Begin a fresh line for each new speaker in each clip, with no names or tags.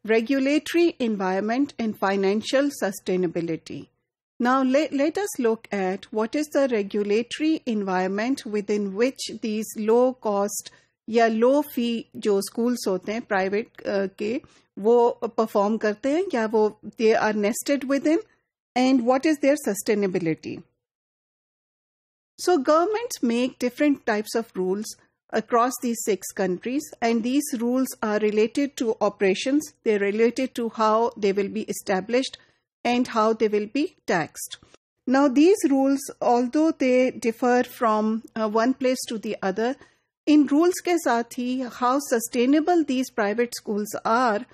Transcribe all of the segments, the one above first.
regulatory environment and financial sustainability. Now let us look at what is the regulatory environment within which these low cost یا low fee جو schools ہوتے ہیں private کے وہ perform کرتے ہیں یا وہ they are nested within, and what is their sustainability. So governments make different types of rules across these 6 countries, and these rules are related to operations, they're related to how they will be established and how they will be taxed. Now these rules, although they differ from one place to the other, in rules ke saath hi how sustainable these private schools are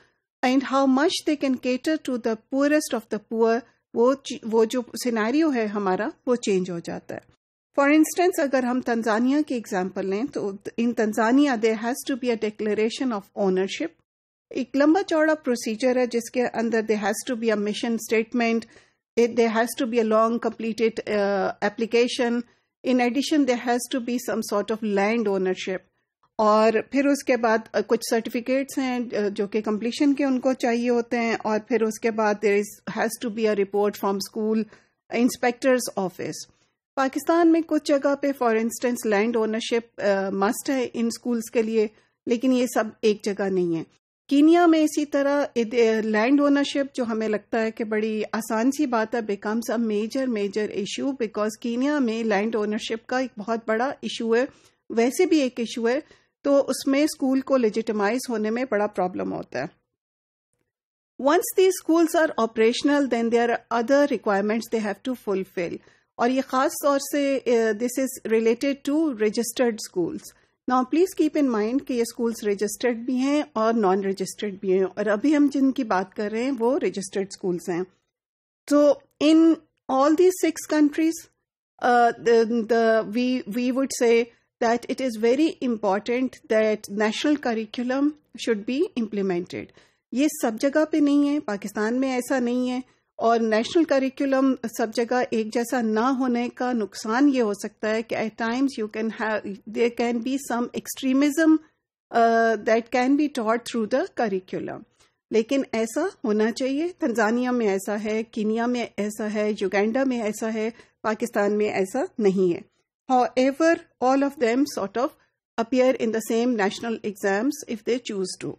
and how much they can cater to the poorest of the poor, وہ جو scenario ہے ہمارا وہ change ہو جاتا ہے. For instance اگر ہم Tanzania کی ایگزامپل لیں تو in Tanzania there has to be a declaration of ownership. ایک لمبا چوڑا پروسیجر ہے جس کے اندر there has to be a mission statement, there has to be a long completed application, in addition there has to be some sort of land ownership, اور پھر اس کے بعد کچھ سرٹیفکیٹس ہیں جو کہ کمپلیشن کے ان کو چاہیے ہوتے ہیں, اور پھر اس کے بعد there has to be a report from school inspectors office. Pakistan میں کچھ جگہ پہ for instance land ownership must ہے ان اسکولس کے لیے, لیکن یہ سب ایک جگہ نہیں ہے. کینیا میں اسی طرح لینڈ اونرشپ جو ہمیں لگتا ہے کہ بڑی آسان سی بات ہے, becomes a major issue, because Kenya میں لینڈ اونرشپ کا ایک بہت بڑا ایشو ہے, ویسے بھی ایک ایشو ہے, تو اس میں اسکول کو لیجیٹمائز ہونے میں بڑا پرابلم ہوتا ہے. Once these schools are operational, then there are other requirements they have to fulfill. اور یہ خاص طور سے this is related to registered schools. Now please keep in mind کہ یہ اسکولس رجسٹرڈ بھی ہیں اور نان رجسٹرڈ بھی ہیں, اور ابھی ہم جن کی بات کر رہے ہیں وہ رجسٹرڈ اسکولس ہیں. تو ان all these 6 countries we would say that it is very important that national curriculum should be implemented. یہ سب جگہ پہ نہیں ہے, پاکستان میں ایسا نہیں ہے, اور نیشنل کریکولم سب جگہ ایک جیسا نہ ہونے کا نقصان یہ ہو سکتا ہے کہ at times there can be some extremism that can be taught through the curriculum. لیکن ایسا ہونا چاہیے. تنزانیہ میں ایسا ہے, کینیا میں ایسا ہے, یوگینڈا میں ایسا ہے, پاکستان میں ایسا نہیں ہے. However, all of them sort of appear in the same national exams if they choose to.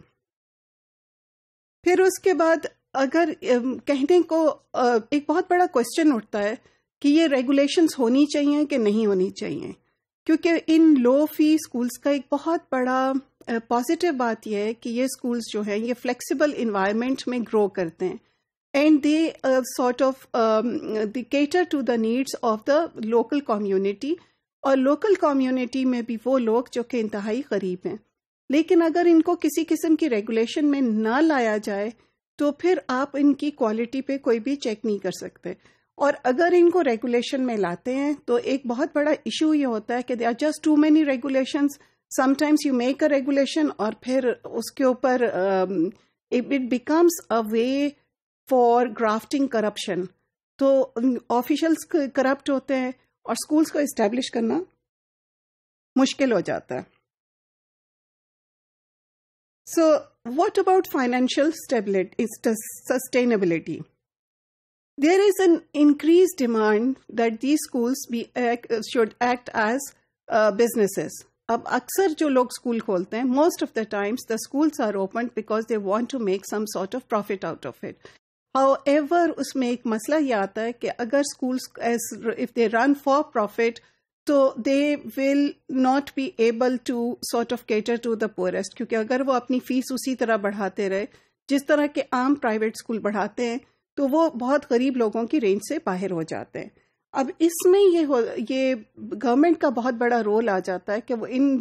پھر اس کے بعد اگر کہنے کو ایک بہت بڑا کوشچن اٹھتا ہے کہ یہ ریگولیشنز ہونی چاہیے کہ نہیں ہونی چاہیے, کیونکہ ان لو فی اسکولس کا ایک بہت بڑا پازیٹیو بات یہ ہے کہ یہ اسکولس جو ہیں یہ فلیکسیبل انوائرمنٹ میں گرو کرتے ہیں, and they sort of the cater to the needs of the local community, اور لوکل کمیونٹی میں بھی وہ لوگ جو کہ انتہائی غریب ہیں. لیکن اگر ان کو کسی قسم کی ریگولیشن میں نہ لایا جائے تو پھر آپ ان کی کوالٹی پہ کوئی بھی چیک نہیں کر سکتے. اور اگر ان کو ریگولیشن میں لاتے ہیں تو ایک بہت بڑا ایشو یہ ہوتا ہے کہ they are just too many regulations. Sometimes you make a regulation اور پھر اس کے اوپر it becomes a way for grafting corruption. تو آفیشلس کرپٹ ہوتے ہیں اور اسکولس کو اسٹیبلش کرنا مشکل ہو جاتا ہے. So, what about financial sustainability? There is an increased demand that these schools should act as businesses. اب اکثر جو لوگ اسکول کھولتے ہیں, most of the times the schools are opened because they want to make some sort of profit out of it. However, اس میں ایک مسئلہ یہ آتا ہے کہ اگر schools if they run for profit, تو they will not be able to sort of cater to the poorest, کیونکہ اگر وہ اپنی فیس اسی طرح بڑھاتے رہے جس طرح کے عام پرائیویٹ اسکول بڑھاتے ہیں تو وہ بہت غریب لوگوں کی رینج سے باہر ہو جاتے ہیں. اب اس میں یہ گورنمنٹ کا بہت بڑا رول آ جاتا ہے کہ وہ ان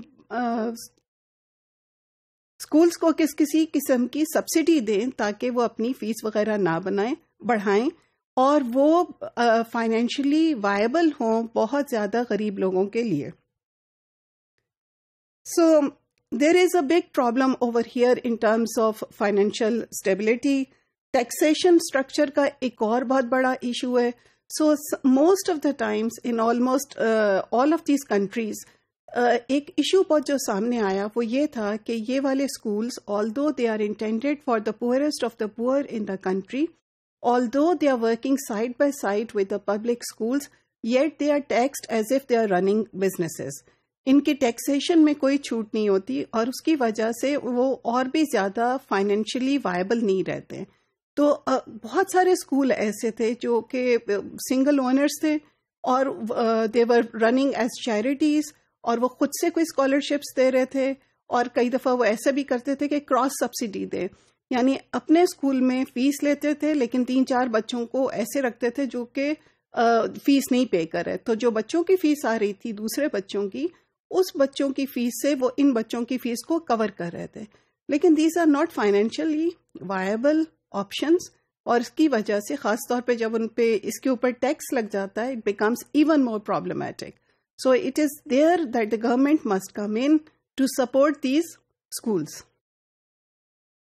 اسکولس کو کسی قسم کی سبسڈی دیں تاکہ وہ اپنی فیس وغیرہ نہ بڑھائیں اور وہ فائنینشلی وائبل ہوں بہت زیادہ غریب لوگوں کے لیے. So there is a big problem over here in terms of financial stability. Taxation structure کا ایک اور بہت بڑا ایشو ہے. So most of the times in almost all of these countries ایک ایشو بہت جو سامنے آیا وہ یہ تھا کہ یہ والے schools although they are intended for the poorest of the poor in the country, although they are working side by side with the public schools, yet they are taxed as if they are running businesses. ان کی taxation میں کوئی چھوٹ نہیں ہوتی اور اس کی وجہ سے وہ اور بھی زیادہ فائنینشلی وائبل نہیں رہتے. تو بہت سارے اسکول ایسے تھے جو کہ سنگل اونرز تھے اور دے ور رننگ ایز چیریٹیز، اور وہ خود سے کوئی اسکالرشپس دے رہے تھے، اور کئی دفعہ وہ ایسا بھی کرتے تھے کہ کراس سبسڈی دے، یعنی اپنے اسکول میں فیس لیتے تھے لیکن 3-4 بچوں کو ایسے رکھتے تھے جو کہ فیس نہیں پے کرے. تو جو بچوں کی فیس آ رہی تھی دوسرے بچوں کی، اس بچوں کی فیس سے وہ ان بچوں کی فیس کو کور کر رہے تھے. لیکن these are not financially viable options, اور اس کی وجہ سے خاص طور پہ جب ان پہ اس کے اوپر ٹیکس لگ جاتا ہے، it becomes even more problematic. So it is there that the government must come in to support these schools.